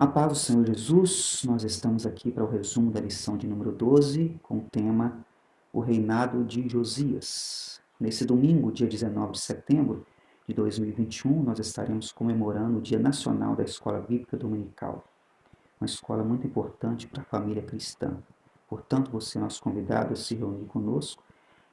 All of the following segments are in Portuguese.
A paz do Senhor Jesus, nós estamos aqui para o resumo da lição de número 12, com o tema O Reinado de Josias. Nesse domingo, dia 19 de setembro de 2021, nós estaremos comemorando o Dia Nacional da Escola Bíblica Dominical, uma escola muito importante para a família cristã. Portanto, você é nosso convidado a se reunir conosco,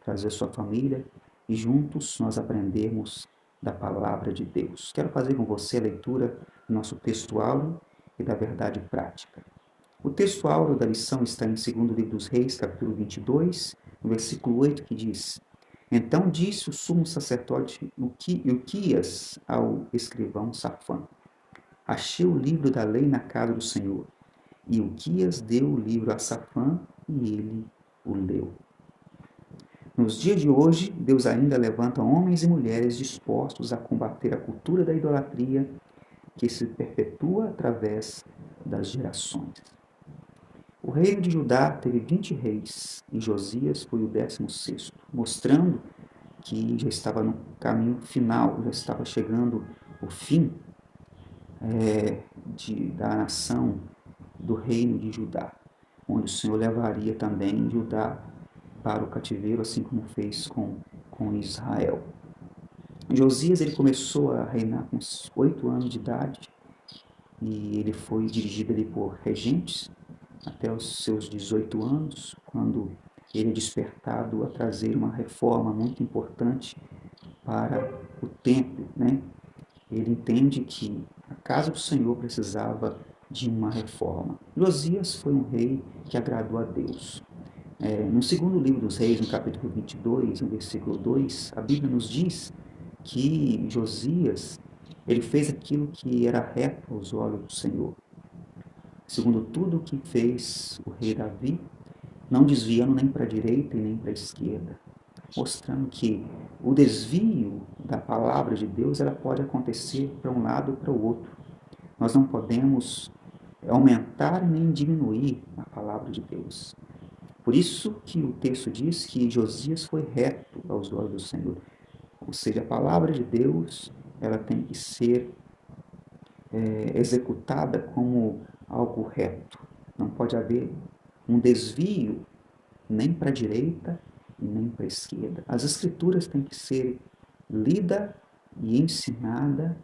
trazer sua família e juntos nós aprendermos da palavra de Deus. Quero fazer com você a leitura do nosso texto áureo e da verdade prática. O texto áureo da lição está em 2º livro dos Reis, capítulo 22, no versículo 8, que diz: Então disse o sumo sacerdote Ilquias ao escrivão Safã: Achei o livro da lei na casa do Senhor. E Ilquias deu o livro a Safã e ele o leu. Nos dias de hoje, Deus ainda levanta homens e mulheres dispostos a combater a cultura da idolatria que se perpetua através das gerações. O reino de Judá teve 20 reis e Josias foi o 16º, mostrando que já estava no caminho final, já estava chegando o fim da nação do reino de Judá, onde o Senhor levaria também Judá para o cativeiro, assim como fez com Israel. Josias ele começou a reinar com 8 anos de idade e ele foi dirigido ali por regentes até os seus 18 anos, quando ele é despertado a trazer uma reforma muito importante para o templo, né? Ele entende que a casa do Senhor precisava de uma reforma. Josias foi um rei que agradou a Deus. No 2º livro dos Reis, no capítulo 22, no versículo 2, a Bíblia nos diz que Josias ele fez aquilo que era reto aos olhos do Senhor. Segundo tudo o que fez o rei Davi, não desviando nem para a direita e nem para a esquerda, mostrando que o desvio da palavra de Deus ela pode acontecer para um lado ou para o outro. Nós não podemos aumentar nem diminuir a palavra de Deus. Por isso que o texto diz que Josias foi reto aos olhos do Senhor. Ou seja, a palavra de Deus ela tem que ser executada como algo reto. Não pode haver um desvio nem para a direita e nem para a esquerda. As escrituras têm que ser lida e ensinada,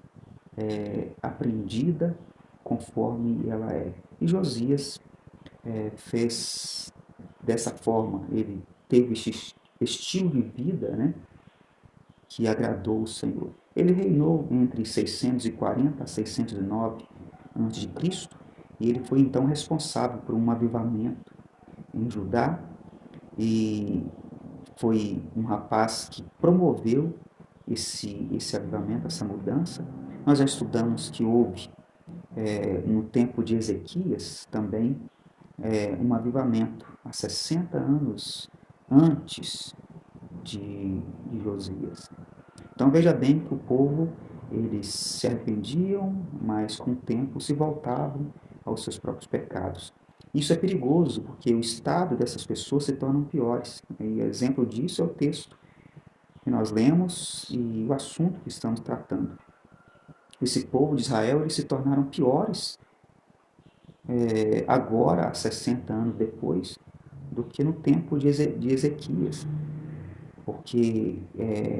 aprendida conforme ela é. E Josias fez dessa forma, ele teve esse estilo de vida, né, que agradou o Senhor. Ele reinou entre 640 a 609 a.C. e ele foi então responsável por um avivamento em Judá e foi um rapaz que promoveu esse avivamento, essa mudança. Nós já estudamos que houve no tempo de Ezequias também um avivamento, há 60 anos antes de Josias. Então veja bem que o povo, eles se arrependiam, mas com o tempo se voltavam aos seus próprios pecados. Isso é perigoso, porque o estado dessas pessoas se tornam piores. E exemplo disso é o texto que nós lemos e o assunto que estamos tratando. Esse povo de Israel, eles se tornaram piores agora, há 60 anos depois, do que no tempo de Ezequias, porque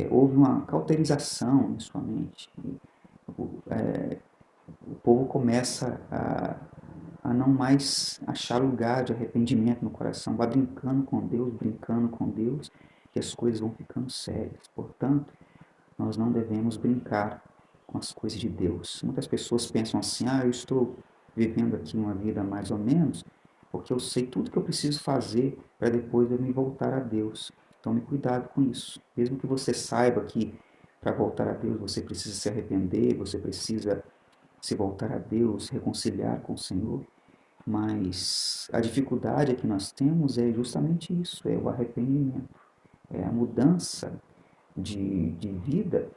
houve uma cauterização em sua mente. O povo começa a não mais achar lugar de arrependimento no coração, vai brincando com Deus, e as coisas vão ficando sérias. Portanto, nós não devemos brincar com as coisas de Deus. Muitas pessoas pensam assim, eu estou vivendo aqui uma vida mais ou menos, porque eu sei tudo que eu preciso fazer para depois eu me voltar a Deus. Tome cuidado com isso. Mesmo que você saiba que para voltar a Deus você precisa se arrepender, você precisa se voltar a Deus, reconciliar com o Senhor, mas a dificuldade que nós temos é justamente isso, é o arrependimento, é a mudança de vida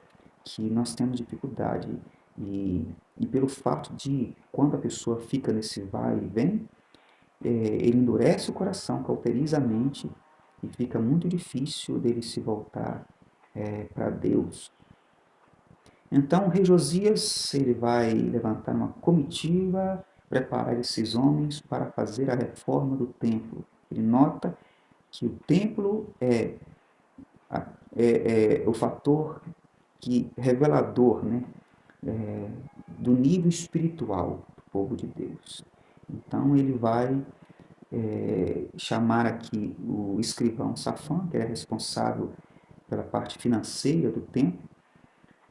que nós temos dificuldade. E pelo fato de, quando a pessoa fica nesse vai e vem, ele endurece o coração, cauteriza a mente e fica muito difícil dele se voltar para Deus. Então, o rei Josias ele vai levantar uma comitiva preparar esses homens para fazer a reforma do templo. Ele nota que o templo é o fator revelador, né, do nível espiritual do povo de Deus. Então ele vai chamar aqui o escrivão Safã, que era responsável pela parte financeira do templo,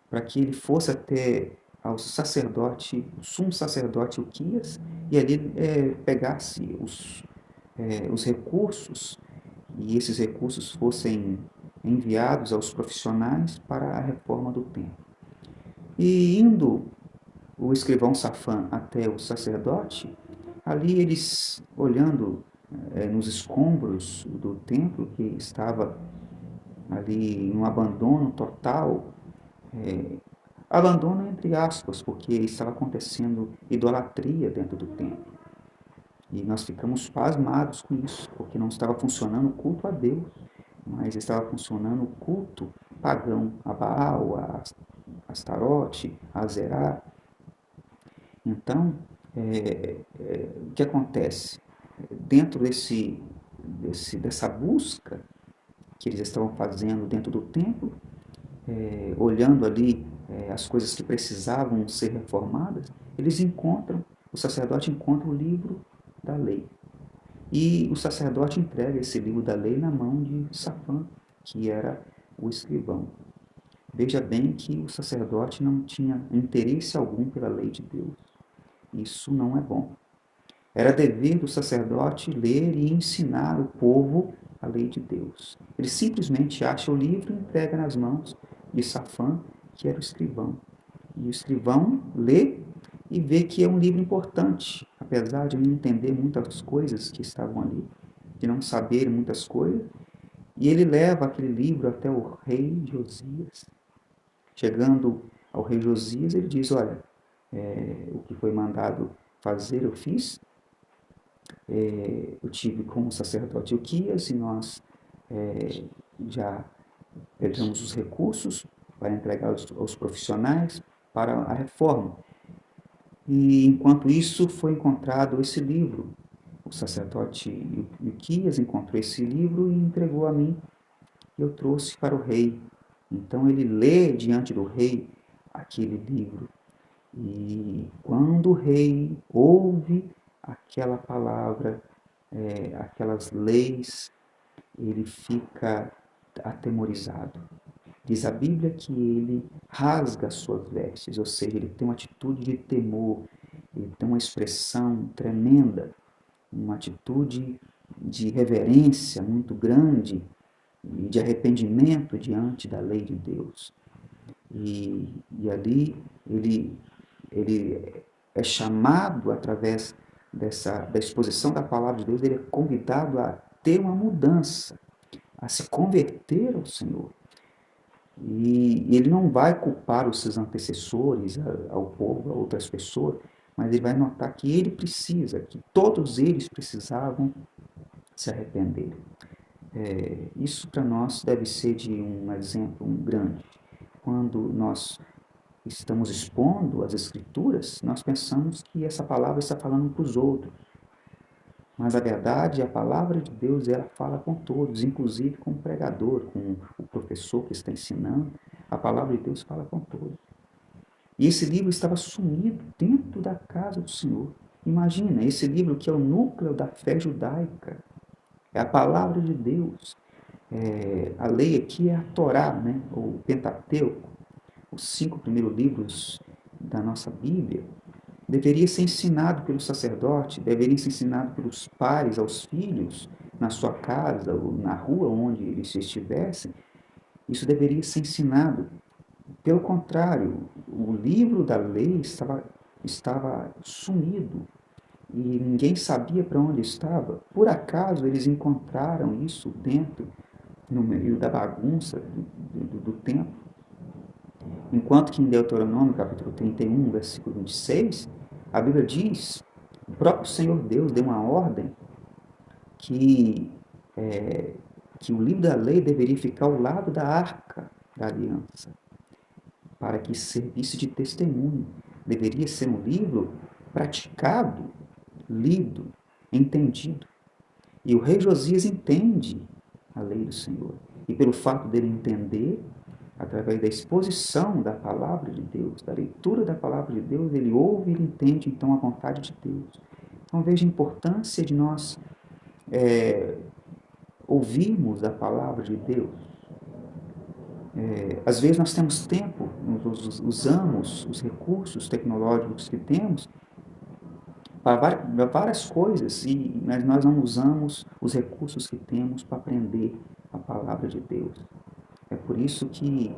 para que ele fosse até ao sacerdote, o sumo sacerdote Uquias, e ali pegasse os recursos, e esses recursos fossem enviados aos profissionais para a reforma do templo. E indo o escrivão Safã até o sacerdote, ali eles, olhando nos escombros do templo, que estava ali em um abandono total, abandono entre aspas, porque estava acontecendo idolatria dentro do templo. E nós ficamos pasmados com isso, porque não estava funcionando o culto a Deus, mas estava funcionando o culto pagão, a Baal, a Astarote, a Zerá. Então, o que acontece? Dentro dessa busca que eles estavam fazendo dentro do templo, olhando ali as coisas que precisavam ser reformadas, o sacerdote encontra o livro da lei. E o sacerdote entrega esse livro da lei na mão de Safã, que era o escrivão. Veja bem que o sacerdote não tinha interesse algum pela lei de Deus. Isso não é bom. Era dever do sacerdote ler e ensinar o povo a lei de Deus. Ele simplesmente acha o livro e entrega nas mãos de Safã, que era o escrivão. E o escrivão lê e vê que é um livro importante, apesar de não entender muitas coisas que estavam ali, de não saber muitas coisas. E ele leva aquele livro até o rei Josias. Chegando ao rei Josias, ele diz: olha, o que foi mandado fazer eu fiz. Eu tive com o sacerdote Uquias e nós já pegamos os recursos para entregar aos profissionais para a reforma. E enquanto isso foi encontrado esse livro. O sacerdote Uquias encontrou esse livro e entregou a mim. E eu trouxe para o rei. Então ele lê diante do rei aquele livro. E quando o rei ouve aquela palavra, aquelas leis, ele fica atemorizado. Diz a Bíblia que ele rasga as suas vestes, ou seja, ele tem uma atitude de temor, ele tem uma expressão tremenda, uma atitude de reverência muito grande e de arrependimento diante da lei de Deus. E ali ele é chamado através da exposição da palavra de Deus, ele é convidado a ter uma mudança, a se converter ao Senhor. E ele não vai culpar os seus antecessores, ao povo, a outras pessoas, mas ele vai notar que ele precisa, que todos eles precisavam se arrepender. Isso para nós deve ser de um exemplo grande. Quando nós estamos expondo as Escrituras, nós pensamos que essa palavra está falando para os outros. Mas a verdade, a palavra de Deus, ela fala com todos, inclusive com o pregador, com o professor que está ensinando. A palavra de Deus fala com todos. E esse livro estava sumido dentro da casa do Senhor. Imagina, esse livro que é o núcleo da fé judaica, é a palavra de Deus. A lei aqui é a Torá, né? O Pentateuco, os 5 primeiros livros da nossa Bíblia. Deveria ser ensinado pelo sacerdote, deveria ser ensinado pelos pais aos filhos, na sua casa ou na rua onde eles estivessem. Isso deveria ser ensinado. Pelo contrário, o livro da lei estava sumido e ninguém sabia para onde estava. Por acaso eles encontraram isso dentro, no meio da bagunça do templo. Enquanto que em Deuteronômio, capítulo 31, versículo 26, a Bíblia diz, o próprio Senhor Deus deu uma ordem que o livro da lei deveria ficar ao lado da arca da aliança, para que servisse de testemunho. Deveria ser um livro praticado, lido, entendido. E o rei Josias entende a lei do Senhor. E pelo fato dele entender, através da exposição da palavra de Deus, da leitura da palavra de Deus, ele ouve e ele entende então a vontade de Deus. Então veja a importância de nós ouvirmos a palavra de Deus. Às vezes nós temos tempo, nós usamos os recursos tecnológicos que temos para várias coisas, mas nós não usamos os recursos que temos para aprender a palavra de Deus. É por isso que